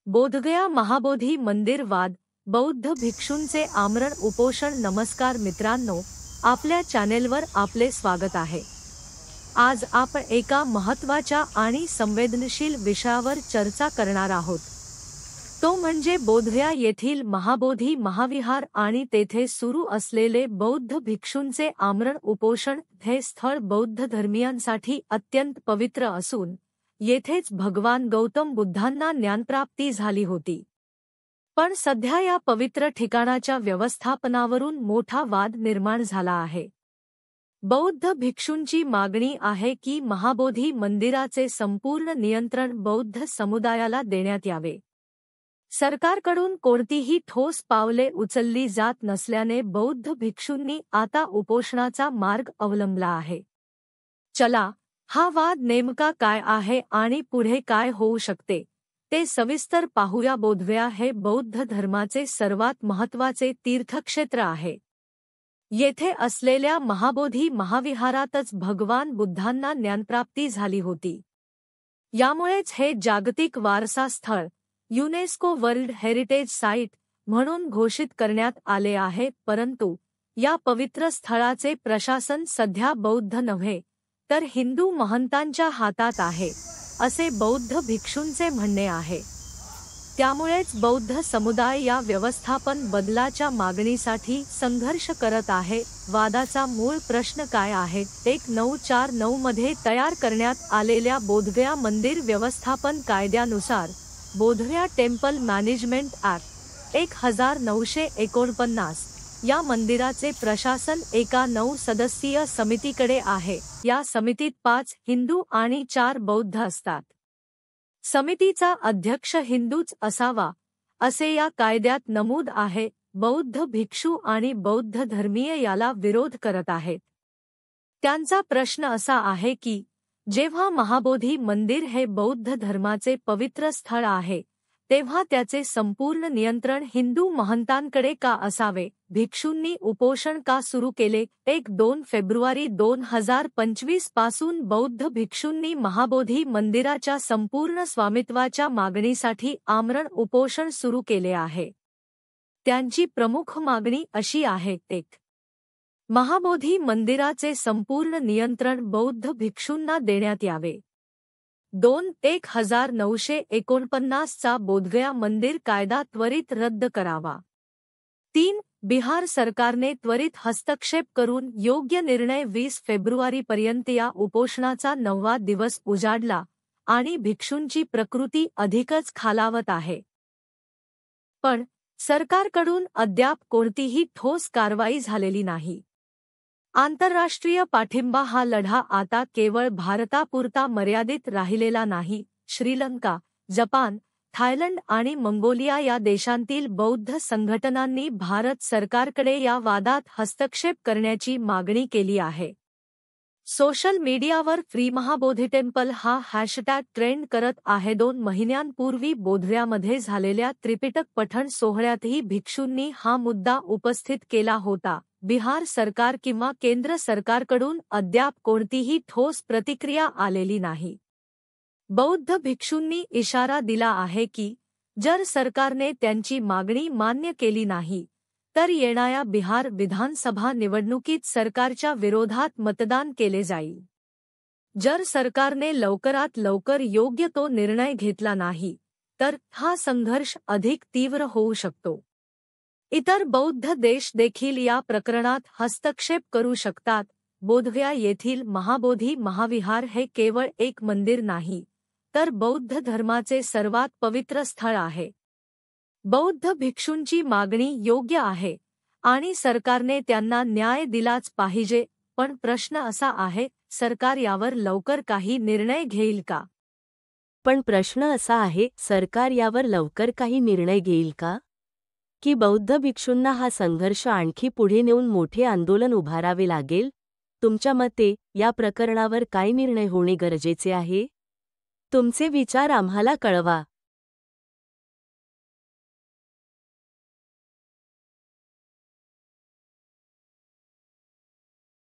बोधगया महाबोधी मंदिर वाद बौद्ध भिक्षूंचे आमरण उपोषण. नमस्कार मित्रांनो, आपल्या चॅनेलवर आपले स्वागत आहे. आज आपण एका महत्त्वाच्या आणि संवेदनशील विषयावर चर्चा करणार आहोत. तो म्हणजे बोधगया येथील महाबोधी महाविहार आणि तेथे सुरू असलेले बौद्ध भिक्षूंचे आमरण उपोषण. हे स्थळ बौद्ध धर्मीयांसाठी अत्यंत पवित्र असून येथेच भगवान गौतम बुद्धांना ज्ञानप्राप्ती झाली होती. पण सध्या या पवित्र ठिकाणाच्या व्यवस्थापनावरून मोठा वाद निर्माण झाला आहे. बौद्ध भिक्षूंची मागणी आहे की महाबोधी मंदिराचे संपूर्ण नियंत्रण बौद्ध समुदायाला देण्यात यावे. सरकारकडून कोणतीही ठोस पावले उचलली जात नसल्याने बौद्ध भिक्षूंनी आता उपोषणाचा मार्ग अवलंबला आहे. चला, हा वाद नेमका काय आहे आणि पुढे काय होऊ शकते ते सविस्तर पाहूया. बोधगया हे बौद्ध धर्माचे सर्वात महत्त्वाचे तीर्थक्षेत्र आहे. येथे असलेल्या महाबोधी महाविहारातच भगवान बुद्धांना ज्ञानप्राप्ती झाली होती. यामुळेच हे जागतिक वारसा स्थळ युनेस्को वर्ल्ड हेरिटेज साइट म्हणून घोषित करण्यात आले आहे. परंतु या पवित्र स्थळाचे प्रशासन सध्या बौद्ध नव्हे तर हिंदू महंतांच्या हातात आहे, असे बौद्ध भिक्षूंचे म्हणणे आहे. त्यामुळेच बौद्ध समुदाय या व्यवस्थापन बदलाच्या मागणीसाठी संघर्ष करत आहे. वादाचा मूळ प्रश्न काय आहे? 1949 मध्ये तयार करण्यात आलेल्या बोधगया मंदिर व्यवस्थापन कायद्यानुसार बोधगया टेम्पल मॅनेजमेंट ॲक्ट 1949 या मंदिराचे प्रशासन एका 9 सदस्यीय समितीकडे आहे. या समितीत 5 हिंदू आणि 4 बौद्ध असतात. समितीचा अध्यक्ष हिंदूच असावा असे या कायद्यात नमूद आहे. बौद्ध भिक्षू आणि बौद्ध धर्मीय याला विरोध करत आहेत. त्यांचा प्रश्न असा आहे की जेव्हा महाबोधी मंदिर हे बौद्ध धर्माचे पवित्र स्थळ आहे तेव्हा त्याचे संपूर्ण नियंत्रण हिंदू महंतांकडे का असावे? भिक्षूंनी उपोषण का सुरू केले? 1-2 फेब्रुवारी 2025 पासून बौद्ध भिक्षूंनी महाबोधी मंदिराच्या संपूर्ण स्वामित्वाच्या मागणीसाठी आमरण उपोषण सुरू केले आहे. त्यांची प्रमुख मागणी अशी आहे: 1. महाबोधी मंदिराचे संपूर्ण नियंत्रण बौद्ध भिक्षूंना देण्यात यावे. 2. 1949 चा बोधगया मंदिर कायदा त्वरित रद्द करावा. 3. बिहार सरकारने त्वरित हस्तक्षेप करून योग्य निर्णय. 20 फेब्रुवारीपर्यंत या उपोषणाचा 9वा दिवस उजाडला आणि भिक्षूंची प्रकृती अधिकच खालावत आहे. पण सरकारकडून अद्याप कोणतीही ठोस कारवाई झालेली नाही. आंतरराष्ट्रीय पाठिंबा. हा लढा आता केवळ भारतापुरता मर्यादित राहिलेला नाही. श्रीलंका, जपान, थायलंड आणि मंगोलिया या देशांतील बौद्ध संघटनांनी भारत सरकारकडे या वादात हस्तक्षेप करण्याची मागणी केली आहे. सोशल मीडियावर फ्री महाबोधी टेम्पल हा हॅशटॅग ट्रेंड करत आहे. 2 महिन्यांपूर्वी बोधगयामध्ये झालेल्या त्रिपिटक पठण सोहळ्यातही भिक्षूंनी हा मुद्दा उपस्थित केला होता. बिहार सरकार किंवा केंद्र सरकारकडून अद्याप कोणतीही ठोस प्रतिक्रिया आलेली नाही. बौद्ध भिक्षूंनी इशारा दिला आहे की जर सरकारने त्यांची मागणी मान्य केली नाही तर येणाऱ्या बिहार विधानसभा निवडणुकीत सरकारच्या विरोधात मतदान केले जाईल. जर सरकारने लवकरात लवकर योग्य तो निर्णय घेतला नाही तर हा संघर्ष अधिक तीव्र होऊ शकतो. इतर बौद्ध देश देखील या प्रकरणात हस्तक्षेप करू शकतात. बोधगया येथील महाबोधी महाविहार हे केवळ एक मंदिर नाही तर बौद्ध धर्माचे सर्वात पवित्र स्थळ आहे. बौद्ध भिक्षूंची मागणी योग्य आहे आणि सरकारने त्यांना न्याय दिलाच पाहिजे. पण प्रश्न असा आहे, सरकार यावर लवकर काही निर्णय घेईल का? सरकार यावर लवकर काही निर्णय घेईल का? की बौद्ध भिक्षूंना हा संघर्ष आणखी पुढे नेऊन मोठे आंदोलन उभारावे लागेल? तुमच्या मते या प्रकरणावर काय निर्णय होणे गरजेचे आहे? तुमचे विचार आम्हाला कळवा.